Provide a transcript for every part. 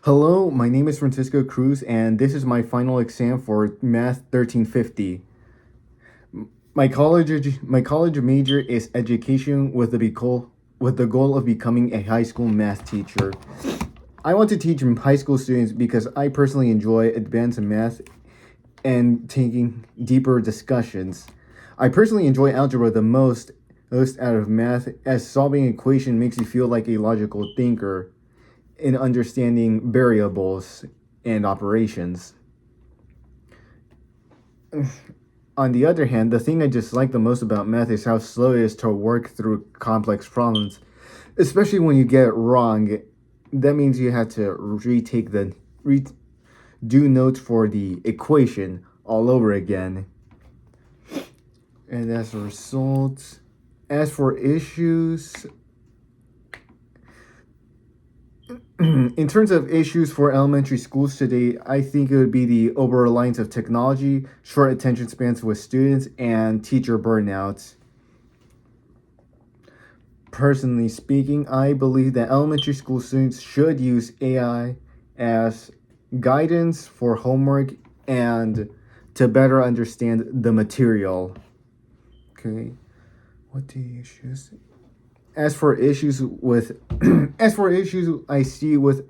Hello, my name is Francisco Cruz, and this is my final exam for Math 1350. My college major is education with the goal of becoming a high school math teacher. I want to teach high school students because I personally enjoy advanced math and taking deeper discussions. I personally enjoy algebra the most out of math, as solving equation makes you feel like a logical thinker in understanding variables and operations. On the other hand, the thing I dislike the most about math is how slow it is to work through complex problems, especially when you get it wrong. That means you have to do notes for the equation all over again. And as a result, as for issues, in terms of issues for elementary schools today, I think it would be the over reliance of technology, short attention spans with students, and teacher burnout. Personally speaking, I believe that elementary school students should use AI as guidance for homework and to better understand the material. Okay, what the issues? As for issues with, as for issues I see with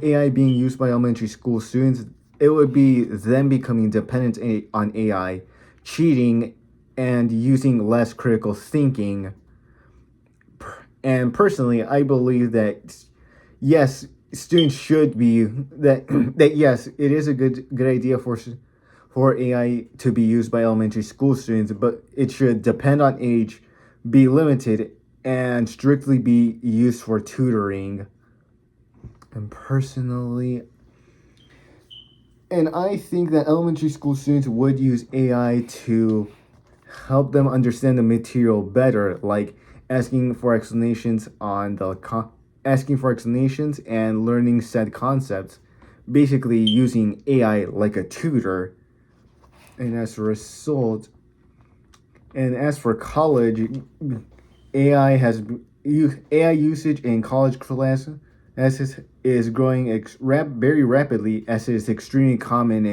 AI being used by elementary school students, it would be them becoming dependent on AI, cheating, and using less critical thinking. And personally, I believe that yes, students should be that yes, it is a good idea for AI to be used by elementary school students, but it should depend on age, be limited, and strictly be used for tutoring. And personally, and I think that elementary school students would use AI to help them understand the material better, like asking for explanations on asking for explanations and learning said concepts, basically using AI like a tutor. And as a result, and as for college, AI has AI usage in college classes is growing very rapidly, as is extremely common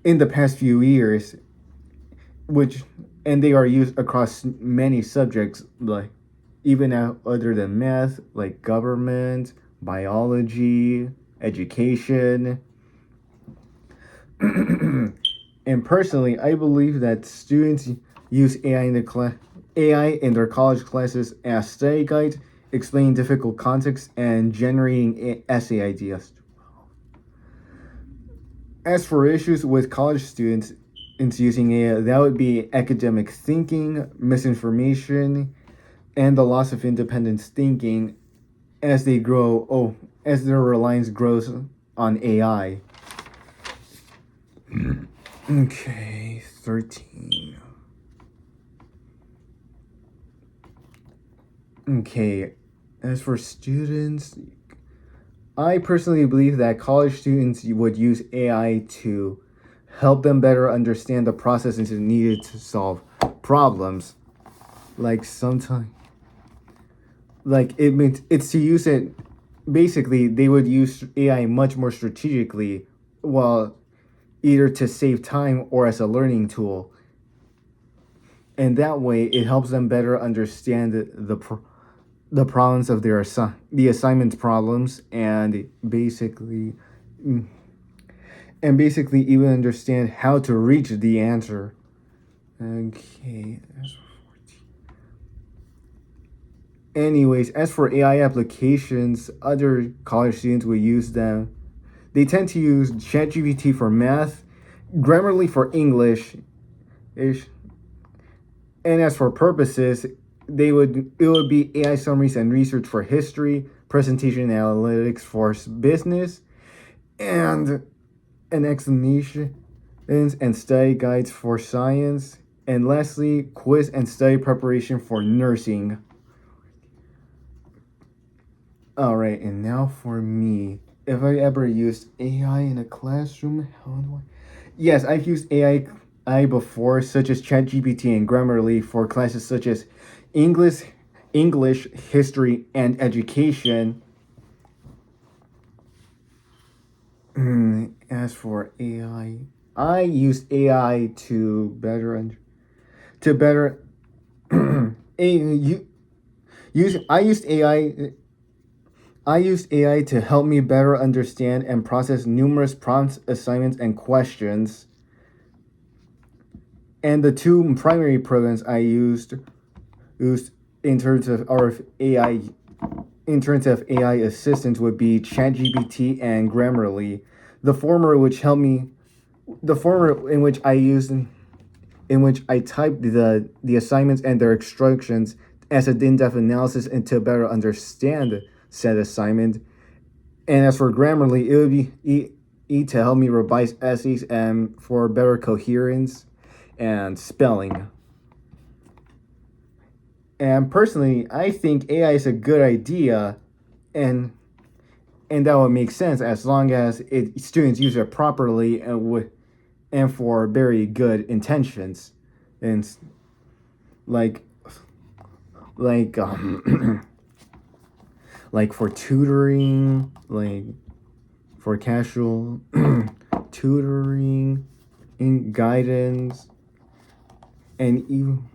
in the past few years, which and they are used across many subjects, like even other than math, like government, biology, education. And personally, I believe that students use AI in their college classes as study guides, explaining difficult concepts and generating essay ideas. As for issues with college students into using AI, that would be academic thinking, misinformation, and the loss of independent thinking as they grow. As their reliance grows on AI. Okay, 13. Okay, as for students, I personally believe that college students would use AI to help them better understand the processes needed to solve problems. Like sometimes, like it means it's to use it. Basically, they would use AI much more strategically, well, either to save time or as a learning tool. And that way, it helps them better understand the problems of the assignment problems, mm, and basically even understand how to reach the answer. Okay. Anyways, as for AI applications, other college students will use them. They tend to use ChatGPT for math, Grammarly for English, ish. And as for purposes, it would be AI summaries and research for history, presentation analytics for business, and an explanation and study guides for science, and lastly, quiz and study preparation for nursing. Alright, and now for me. If I ever used AI in a classroom, how do I? Yes, I've used AI before, such as ChatGPT and Grammarly for classes such as English, English, history, and education. As for I used AI to to better you use I used AI to help me better understand and process numerous prompts, assignments, and questions. And the two primary programs I used in terms of our AI in terms of AI assistants would be ChatGPT and Grammarly. The former which helped me the former in which I typed the assignments and their instructions as an in-depth analysis and to better understand said assignment. And as for Grammarly, it would be to help me revise essays and for better coherence and spelling. And personally, I think AI is a good idea, and that would make sense as long as students use it properly and for very good intentions, and like like like for tutoring, like for casual tutoring, in guidance, and even